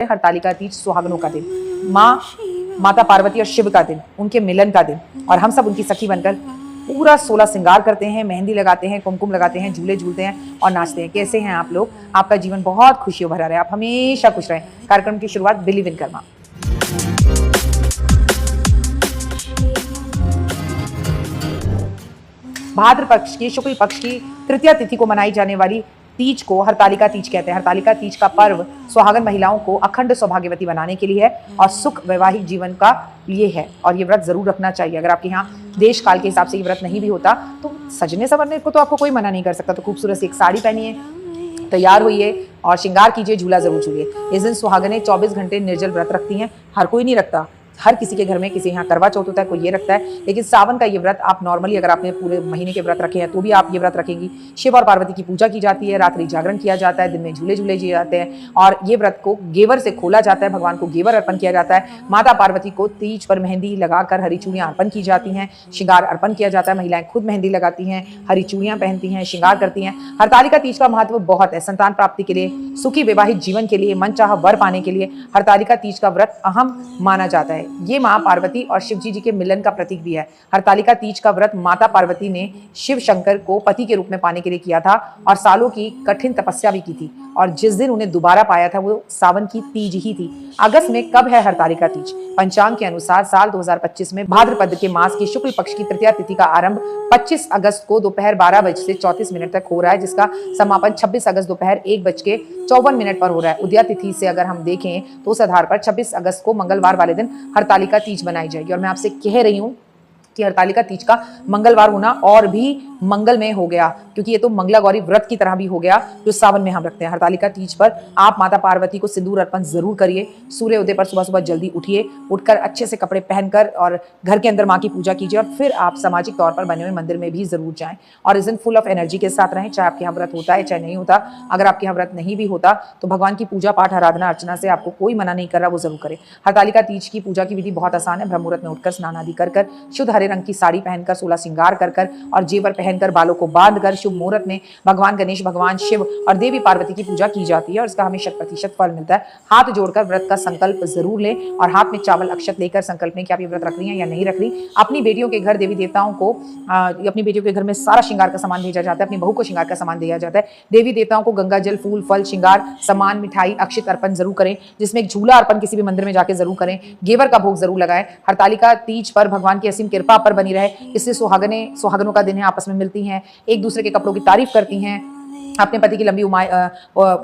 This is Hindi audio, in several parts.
हरतालिका तीज सुहागनों का दिन, माता पार्वती और शिव का दिन, उनके मिलन का दिन। और हम सब उनकी सखी बनकर पूरा 16 श्रृंगार करते हैं, मेहंदी लगाते हैं, कुमकुम लगाते हैं, झूले झूलते हैं और नाचते हैं। कैसे हैं आप लोग? आपका जीवन बहुत खुशियों भरा रहे, आप हमेशा खुश रहें। कार्यक्रम की शुरुआत बिलीव इन कर्मा। भाद्र पक्ष की शुक्ल पक्ष की तृतीया तिथि को मनाई जाने वाली तीज को हरतालिका तीज कहते हैं। हरतालिका तीज का पर्व सुहागन महिलाओं को अखंड सौभाग्यवती बनाने के लिए है और सुख वैवाहिक जीवन का लिए है। और ये व्रत जरूर रखना चाहिए। अगर आपके यहाँ देश काल के हिसाब से ये व्रत नहीं भी होता तो सजने संवरने को तो आपको कोई मना नहीं कर सकता। तो खूबसूरत सी एक साड़ी पहनिए, तैयार होइए और श्रृंगार कीजिए, झूला जरूर झूलिए। इस दिन सुहागनें 24 घंटे निर्जल व्रत रखती हैं। हर कोई नहीं रखता, हर किसी के घर में, किसी यहाँ करवा चौथ होता है, कोई ये रखता है। लेकिन सावन का ये व्रत आप नॉर्मली अगर आपने पूरे महीने के व्रत रखे हैं तो भी आप ये व्रत रखेंगी। शिव और पार्वती की पूजा की जाती है, रात्रि जागरण किया जाता है, दिन में झूले झूले जिए जाते हैं और ये व्रत को गेवर से खोला जाता है। भगवान को गेवर अर्पण किया जाता है। माता पार्वती को तीज पर मेहंदी लगाकर हरी चूड़ियाँ अर्पण की जाती हैं, श्रृंगार अर्पण किया जाता है। महिलाएं खुद मेहंदी लगाती हैं, हरी चूड़ियाँ पहनती हैं, श्रृंगार करती हैं। हरतालिका तीज का महत्व बहुत है। संतान प्राप्ति के लिए, सुखी वैवाहिक जीवन के लिए, मनचाहा वर पाने के लिए हरतालिका तीज का व्रत अहम माना जाता है। ये माँ पार्वती और शिव जी के मिलन का प्रतीक भी है। हरतालिका तीज का व्रत माता पार्वती ने शिव शंकर को पति के रूप में पाने के लिए किया था और सालों की कठिन तपस्या भी की थी। और जिस दिन उन्हें दोबारा पाया था वो सावन की तीज ही थी। अगस्त में कब है हरतालिका तीज? पंचांग के अनुसार साल 2025 में भाद्रपद के मास की शुक्ल पक्ष की तृतीया तिथि का आरंभ 25 अगस्त को दोपहर 12:34 तक हो रहा है, जिसका समापन 26 अगस्त दोपहर 1:54 पर हो रहा है। उदया तिथि से अगर हम देखें तो उस आधार पर 26 अगस्त को मंगलवार वाले दिन हरतालिका तीज बनाई जाएगी। और मैं आपसे कह रही हूँ कि हरतालिका तीज का मंगलवार होना और भी मंगलमय हो गया, क्योंकि ये तो मंगला गौरी व्रत की तरह भी हो गया जो सावन में हम रखते हैं। हरतालिका तीज पर आप माता पार्वती को सिंदूर अर्पण जरूर करिए। सूर्य उदय पर सुबह सुबह जल्दी उठिए, उठकर अच्छे से कपड़े पहनकर और घर के अंदर माँ की पूजा कीजिए और फिर आप सामाजिक तौर पर बने हुए मंदिर में भी जरूर जाएं। और इस दिन फुल ऑफ एनर्जी के साथ रहें, चाहे आपके यहाँ व्रत होता है चाहे नहीं होता। अगर आपके यहाँ व्रत नहीं भी होता तो भगवान की पूजा पाठ आराधना अर्चना से आपको कोई मना नहीं कर रहा, वो जरूर करें। हरतालिका तीज की पूजा की विधि बहुत आसान है। ब्रह्म मुहूर्त में उठकर स्नान आदि कर शुद्ध हरे रंग की साड़ी पहनकर 16 श्रृंगार कर और जेवर पहनकर बालों को बांधकर शुभ मुहूर्त में भगवान गणेश, भगवान शिव और देवी पार्वती की पूजा की जाती है और इसका हमें 100% फल मिलता है। हाथ जोड़कर व्रत का संकल्प जरूर लें और हाथ में चावल अक्षत लेकर संकल्प लें कि आप ये व्रत रख रही हैं या नहीं रख रही। अपनी बेटियों के घर देवी देवताओं को अपनी बेटियों के घर में सारा श्रृंगार का सामान भेजा जाता है, अपनी बहू को श्रृंगार का सामान दिया जाता है। देवी देवताओं को गंगा जल, फूल, फल, श्रृंगार, सामान, मिठाई, अक्षित अर्पण जरूर करें, जिसमें एक झूला अर्पण किसी भी मंदिर में जाकर जरूर करें। गेवर का भोग जरूर लगाएं। हरतालिका तीज पर भगवान की असीम कृपा पर बनी रहे, इससे सुहागनों का दिन है, आपस में मिलती हैं, एक दूसरे के कपड़ों की तारीफ करती हैं, अपने पति की लंबी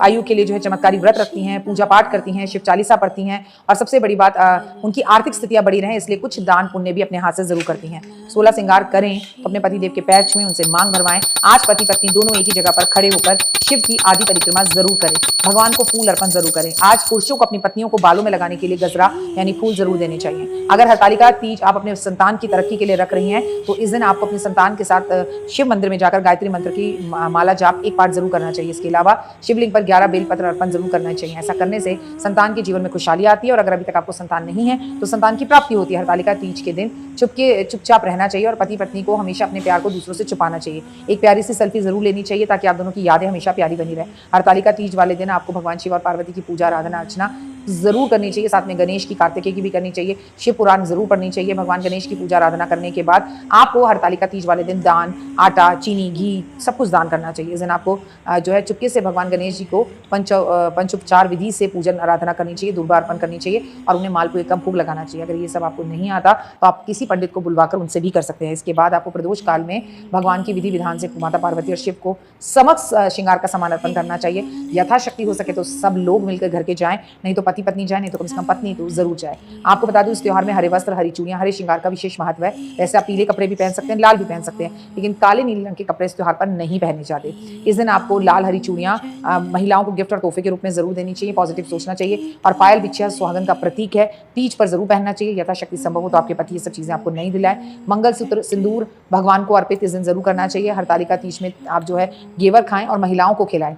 आयु के लिए जो है चमत्कारी व्रत रखती हैं, पूजा पाठ करती हैं, शिव चालीसा पढ़ती हैं और सबसे बड़ी बात उनकी आर्थिक स्थितियां बड़ी रहें, इसलिए कुछ दान पुण्य भी अपने हाथ से जरूर करती हैं। 16 श्रृंगार करें तो अपने पति देव के पैर छुएं, उनसे मांग भरवाएं। आज पति पत्नी दोनों एक ही जगह पर खड़े होकर शिव की आदि परिक्रमा जरूर करें। भगवान को फूल अर्पण जरूर करें। आज पुरुषों को अपनी पत्नियों को बालों में लगाने के लिए गजरा यानी फूल जरूर देने चाहिए। अगर हरतालिका तीज आप अपने संतान की तरक्की के लिए रख रही हैं तो इस दिन आपको अपने संतान के साथ शिव मंदिर में जाकर गायत्री मंत्र की माला जाप एक पाठ जरूर करना चाहिए। इसके अलावा शिवलिंग पर 11 बेलपत्र अर्पण जरूर करना चाहिए। ऐसा करने से संतान के जीवन में खुशहाली आती है और अगर अभी तक आपको संतान नहीं है तो संतान की प्राप्ति होती है। हरतालिका तीज के दिन चुपचाप रहना चाहिए और पति पत्नी को हमेशा अपने प्यार को दूसरों से छुपाना चाहिए। एक प्यारी सी सेल्फी जरूर लेनी चाहिए ताकि आप दोनों की यादें हमेशा प्यारी बनी रहे। हरतालिका तीज वाले दिन आपको भगवान शिव और पार्वती की पूजा आराधना अर्चना जरूर करनी चाहिए। साथ में गणेश की, कार्तिकेय की भी करनी चाहिए। शिव पुराण जरूर पढ़नी चाहिए। भगवान गणेश की पूजा आराधना करने के बाद आपको हरतालिका तीज वाले दिन दान, आटा, चीनी, घी सब कुछ दान करना चाहिए। इस दिन आपको जो है चुपके से भगवान गणेश जी को पंचोपचार विधि से पूजन आराधना करनी चाहिए, दुर्वा अर्पण करनी चाहिए और उन्हें मालपुए का भोग लगाना चाहिए। अगर ये सब आपको नहीं आता तो आप किसी पंडित को बुलवाकर उनसे भी कर सकते हैं। इसके बाद आपको प्रदोष काल में भगवान की विधि विधान से माता पार्वती और शिव को समक्ष श्रृंगार का सामान अर्पण करना चाहिए। यथाशक्ति हो सके तो सब लोग मिलकर घर के जाएं, नहीं तो पति पत्नी जाए, नहीं तो कम से कम पत्नी तो जरूर जाए। आपको बता दूं इस त्योहार में हरे वस्त्र, हरी चूड़ियां, हरे श्रृंगार का विशेष महत्व है। वैसे आप पीले कपड़े भी पहन सकते हैं, लाल भी पहन सकते हैं, लेकिन काले नीले रंग के कपड़े इस त्योहार पर नहीं पहने जाते। इस दिन आपको लाल हरी चूड़ियां महिलाओं को गिफ्ट और तोहफे के रूप में जरूर देनी चाहिए। पॉजिटिव सोचना चाहिए और पायल बिछिया सुहागन का प्रतीक है, तीज पर जरूर पहनना चाहिए। यथाशक्ति संभव हो तो आपके पति ये सब चीजें आपको नहीं दिलाए। मंगलसूत्र, सिंदूर भगवान को अर्पित इस दिन जरूर करना चाहिए। हरतालिका तीज में आप जो है गेवर खाएं और महिलाओं को खिलाएं।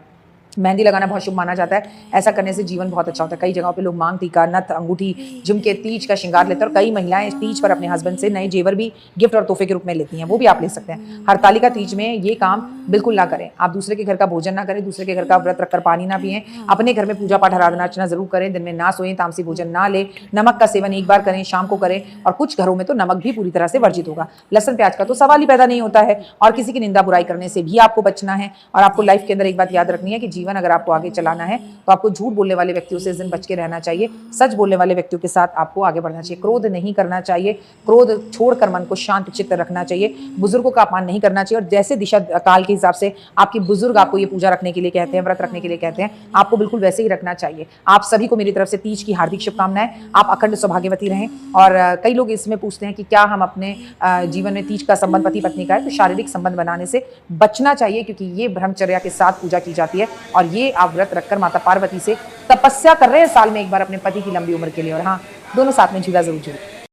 मेहंदी लगाना बहुत शुभ माना जाता है। ऐसा करने से जीवन बहुत अच्छा होता है। कई जगहों पे लोग मांग टीका, नथ, अंगूठी, झुमके, तीज का श्रृंगार लेते हैं और कई महिलाएं तीज पर अपने हस्बैंड से नए जेवर भी गिफ्ट और तोहफे के रूप में लेती हैं, वो भी आप ले सकते हैं। हरतालिका तीज में ये काम बिल्कुल ना करें। आप दूसरे के घर का भोजन ना करें, दूसरे के घर का व्रत रखकर पानी ना पिएं, अपने घर में पूजा पाठ आराधना अर्चना जरूर करें, दिन में ना सोएं, तामसी भोजन ना लें, नमक का सेवन एक बार करें, शाम को करें और कुछ घरों में तो नमक भी पूरी तरह से वर्जित होगा। लहसुन प्याज का तो सवाल ही पैदा नहीं होता है और किसी की निंदा बुराई करने से भी आपको बचना है। और आपको लाइफ के अंदर एक बात याद रखनी है कि जीवन अगर आपको आगे चलाना है तो आपको झूठ बोलने वाले व्यक्तियों से इस दिन बच के रहना चाहिए, सच बोलने वाले व्यक्तियों के साथ आपको आगे बढ़ना चाहिए। क्रोध नहीं करना चाहिए, क्रोध छोड़कर मन को शांत चित्त रखना चाहिए, बुजुर्गों का अपमान नहीं करना चाहिए और जैसे दिशा काल के हिसाब से आपके बुजुर्ग आपको ये पूजा रखने के लिए कहते हैं, व्रत रखने के लिए कहते हैं, आपको बिल्कुल वैसे ही रखना चाहिए। आप सभी को मेरी तरफ से तीज की हार्दिक शुभकामनाएं। आप अखंड सौभाग्यवती रहें। और कई लोग इसमें पूछते हैं कि क्या हम अपने जीवन में तीज का संबंध पति पत्नी का है, तो शारीरिक संबंध बनाने से बचना चाहिए क्योंकि ये ब्रह्मचर्या के साथ पूजा की जाती है और ये आप व्रत रखकर माता पार्वती से तपस्या कर रहे हैं साल में एक बार अपने पति की लंबी उम्र के लिए। और हाँ, दोनों साथ में झूला जरूर झूलें।